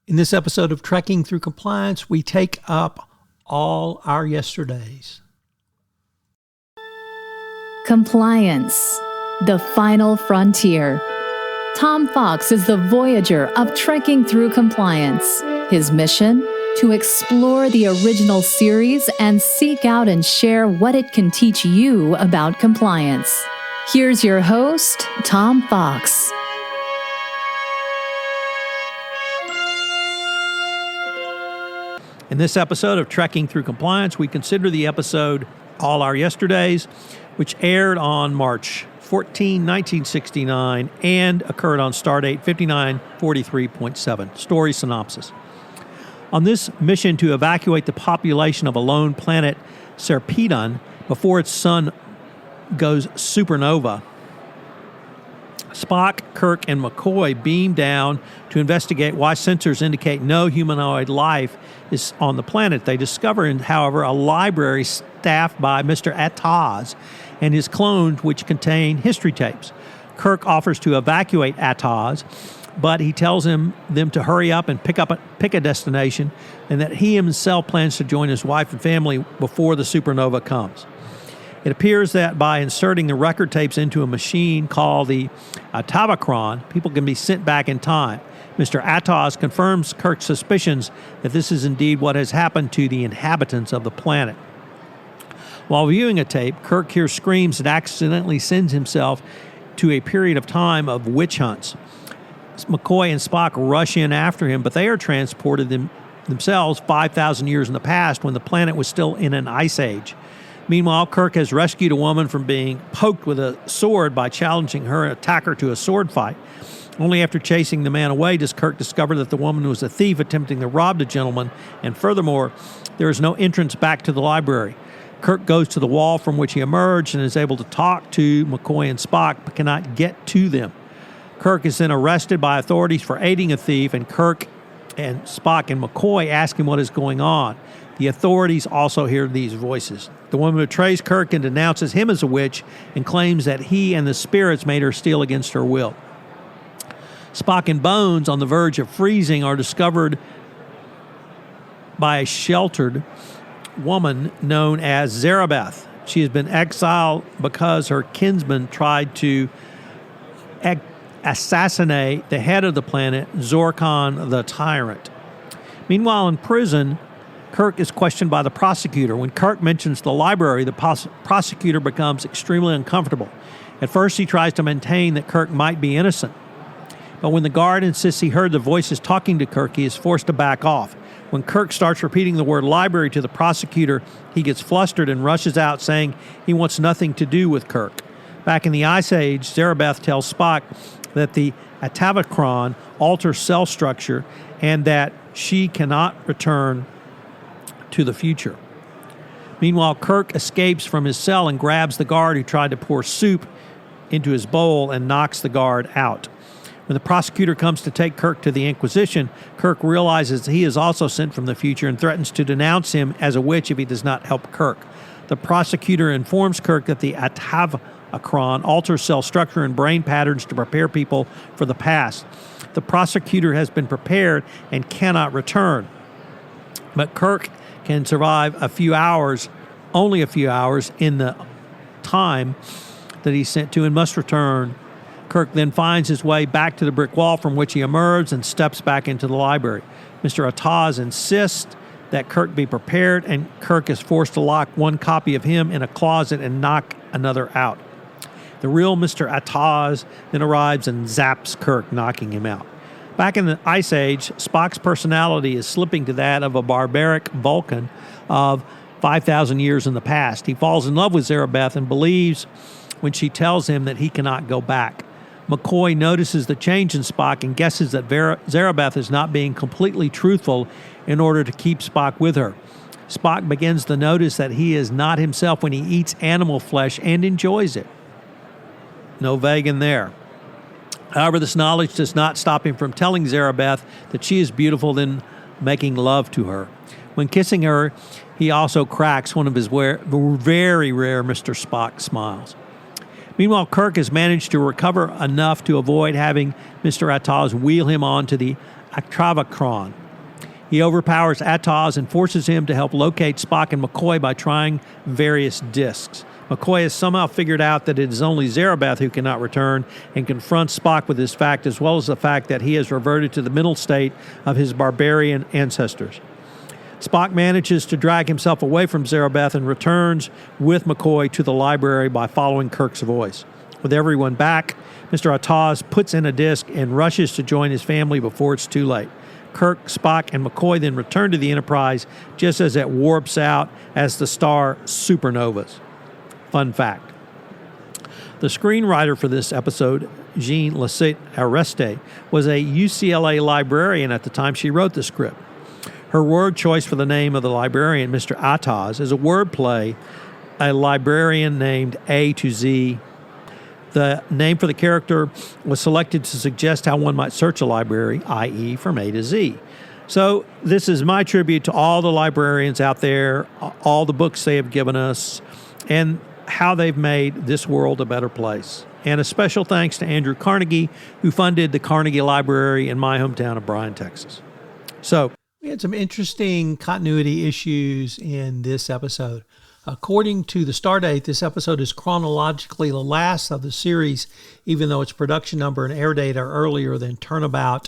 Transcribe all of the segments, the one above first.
In this episode of Trekking Through Compliance, we take up all our yesterdays. Compliance, the final frontier. Tom Fox is the voyager of Trekking Through Compliance. His mission? To explore the original series and seek out and share what it can teach you about compliance. Here's your host, Tom Fox. In this episode of Trekking Through Compliance, we consider the episode All Our Yesterdays, which aired on March 14, 1969, and occurred on Stardate 5943.7. Story synopsis. On this mission to evacuate the population of a lone planet, Sarpedon, before its sun goes supernova, Spock, Kirk, and McCoy beam down to investigate why sensors indicate no humanoid life is on the planet. They discover, however, a library staffed by Mr. Atoz and his clones, which contain history tapes. Kirk offers to evacuate Atoz, but he tells them to hurry up and pick a destination, and that he himself plans to join his wife and family before the supernova comes. It appears that by inserting the record tapes into a machine called the Atoz, people can be sent back in time. Mr. Atoz confirms Kirk's suspicions that this is indeed what has happened to the inhabitants of the planet. While viewing a tape, Kirk hears screams and accidentally sends himself to a period of time of witch hunts. McCoy and Spock rush in after him, but they are transported themselves 5,000 years in the past when the planet was still in an ice age. Meanwhile, Kirk has rescued a woman from being poked with a sword by challenging her attacker to a sword fight. Only after chasing the man away does Kirk discover that the woman was a thief attempting to rob the gentleman, and furthermore, there is no entrance back to the library. Kirk goes to the wall from which he emerged and is able to talk to McCoy and Spock, but cannot get to them. Kirk is then arrested by authorities for aiding a thief, and Kirk and Spock and McCoy ask him what is going on. The authorities also hear these voices. The woman betrays Kirk and denounces him as a witch and claims that he and the spirits made her steal against her will. Spock and Bones, on the verge of freezing, are discovered by a sheltered woman known as Zarabeth. She has been exiled because her kinsman tried to assassinate the head of the planet, Zorkon the Tyrant. Meanwhile, in prison, Kirk is questioned by the prosecutor. When Kirk mentions the library, the prosecutor becomes extremely uncomfortable. At first, he tries to maintain that Kirk might be innocent. But when the guard insists he heard the voices talking to Kirk, he is forced to back off. When Kirk starts repeating the word library to the prosecutor, he gets flustered and rushes out, saying he wants nothing to do with Kirk. Back in the Ice Age, Zarabeth tells Spock that the Atoz alters cell structure and that she cannot return to the future. Meanwhile, Kirk escapes from his cell and grabs the guard who tried to pour soup into his bowl and knocks the guard out. When the prosecutor comes to take Kirk to the Inquisition, Kirk realizes he is also sent from the future and threatens to denounce him as a witch if he does not help Kirk. The prosecutor informs Kirk that the Atoz alters cell structure and brain patterns to prepare people for the past. The prosecutor has been prepared and cannot return. But Kirk can survive only a few hours in the time that he's sent to and must return. Kirk then finds his way back to the brick wall from which he emerged and steps back into the library. Mr. Atoz insists that Kirk be prepared, and Kirk is forced to lock one copy of him in a closet and knock another out. The real Mr. Atoz then arrives and zaps Kirk, knocking him out. Back in the Ice Age, Spock's personality is slipping to that of a barbaric Vulcan of 5,000 years in the past. He falls in love with Zarabeth and believes when she tells him that he cannot go back. McCoy notices the change in Spock and guesses that Zarabeth is not being completely truthful in order to keep Spock with her. Spock begins to notice that he is not himself when he eats animal flesh and enjoys it. No vegan there. However, this knowledge does not stop him from telling Zarabeth that she is beautiful, then making love to her. When kissing her, he also cracks one of his very rare Mr. Spock smiles. Meanwhile, Kirk has managed to recover enough to avoid having Mr. Atoz wheel him onto the Actravacron. He overpowers Atoz and forces him to help locate Spock and McCoy by trying various discs. McCoy has somehow figured out that it is only Zarabeth who cannot return and confronts Spock with this fact, as well as the fact that he has reverted to the mental state of his barbarian ancestors. Spock manages to drag himself away from Zarabeth and returns with McCoy to the library by following Kirk's voice. With everyone back, Mr. Atoz puts in a disc and rushes to join his family before it's too late. Kirk, Spock, and McCoy then return to the Enterprise just as it warps out as the star supernovas. Fun fact. The screenwriter for this episode, Jean Lassette Areste, was a UCLA librarian at the time she wrote the script. Her word choice for the name of the librarian, Mr. Atoz, is a wordplay, a librarian named A to Z. The name for the character was selected to suggest how one might search a library, i.e. from A to Z. So this is my tribute to all the librarians out there, all the books they have given us, and how they've made this world a better place. And a special thanks to Andrew Carnegie, who funded the Carnegie Library in my hometown of Bryan, Texas. So we had some interesting continuity issues in this episode. According to the Stardate, this episode is chronologically the last of the series, even though its production number and air date are earlier than Turnabout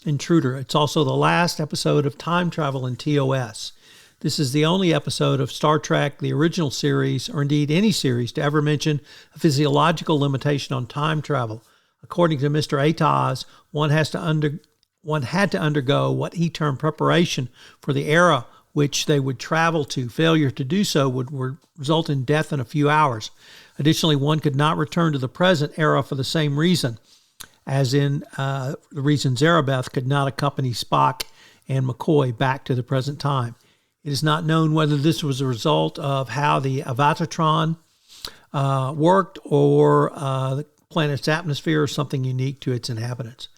Intruder. It's also the last episode of time travel in TOS. This is the only episode of Star Trek, the original series, or indeed any series, to ever mention a physiological limitation on time travel. According to Mr. Atoz, one had to undergo what he termed preparation for the era which they would travel to. Failure to do so would result in death in a few hours. Additionally, one could not return to the present era for the same reason, as in the reason Zarabeth could not accompany Spock and McCoy back to the present time. It is not known whether this was a result of how the Avatatron worked or the planet's atmosphere or something unique to its inhabitants.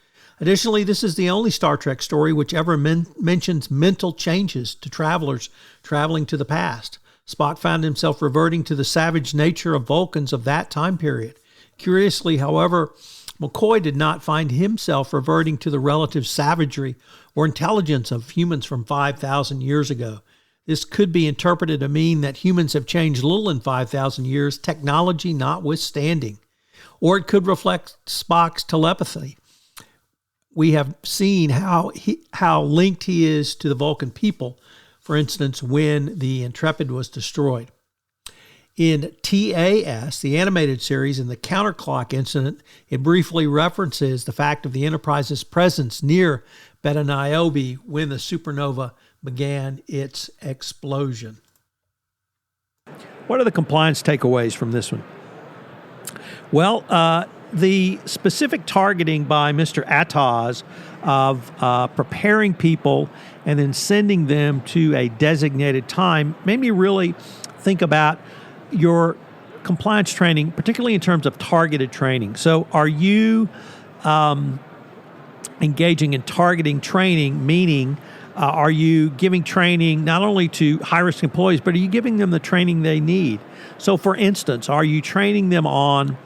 Additionally, this is the only Star Trek story which ever mentions mental changes to travelers traveling to the past. Spock found himself reverting to the savage nature of Vulcans of that time period. Curiously, however, McCoy did not find himself reverting to the relative savagery or intelligence of humans from 5,000 years ago. This could be interpreted to mean that humans have changed little in 5,000 years, technology notwithstanding. Or it could reflect Spock's telepathy. We have seen how linked he is to the Vulcan people, for instance, when the Intrepid was destroyed. In TAS, the animated series, in the Counterclock incident, it briefly references the fact of the Enterprise's presence near Beta Niobe when the supernova began its explosion. What are the compliance takeaways from this one? Well, the specific targeting by Mr. Atoz of preparing people and then sending them to a designated time made me really think about your compliance training, particularly in terms of targeted training. So are you engaging in targeting training, meaning are you giving training not only to high-risk employees, but are you giving them the training they need? So, for instance, are you training them on,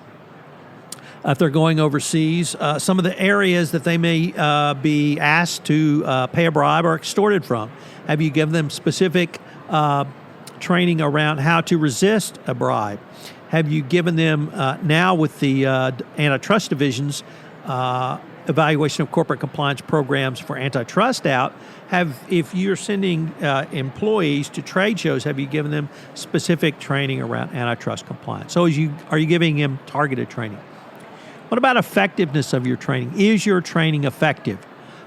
if they're going overseas, some of the areas that they may be asked to pay a bribe or extorted from? Have you given them specific training around how to resist a bribe? Have you given them, now with the antitrust divisions, evaluation of corporate compliance programs for antitrust out, if you're sending employees to trade shows, have you given them specific training around antitrust compliance? So are you giving them targeted training? What about effectiveness of your training? Is your training effective?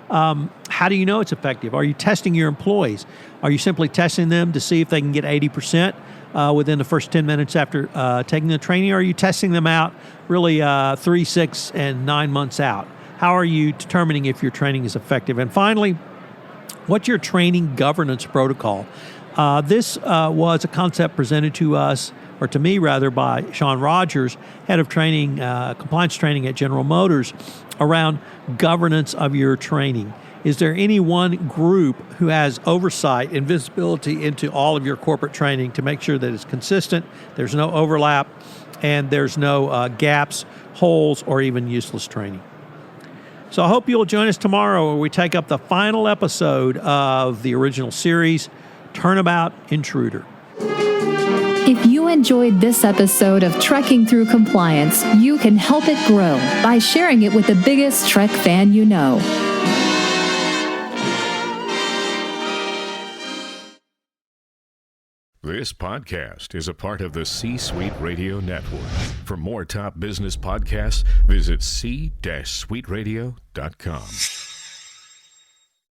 How do you know it's effective? Are you testing your employees? Are you simply testing them to see if they can get 80% within the first 10 minutes after taking the training? Or are you testing them out really 3, 6, and 9 months out? How are you determining if your training is effective? And finally, what's your training governance protocol? This was a concept presented to us, or to me rather, by Sean Rogers, head of training, compliance training at General Motors, around governance of your training. Is there any one group who has oversight and visibility into all of your corporate training to make sure that it's consistent, there's no overlap, and there's no gaps, holes, or even useless training? So I hope you'll join us tomorrow where we take up the final episode of the original series, Turnabout Intruder. If you enjoyed this episode of Trekking Through Compliance, you can help it grow by sharing it with the biggest Trek fan you know. This podcast is a part of the C-Suite Radio Network. For more top business podcasts, visit c-suiteradio.com.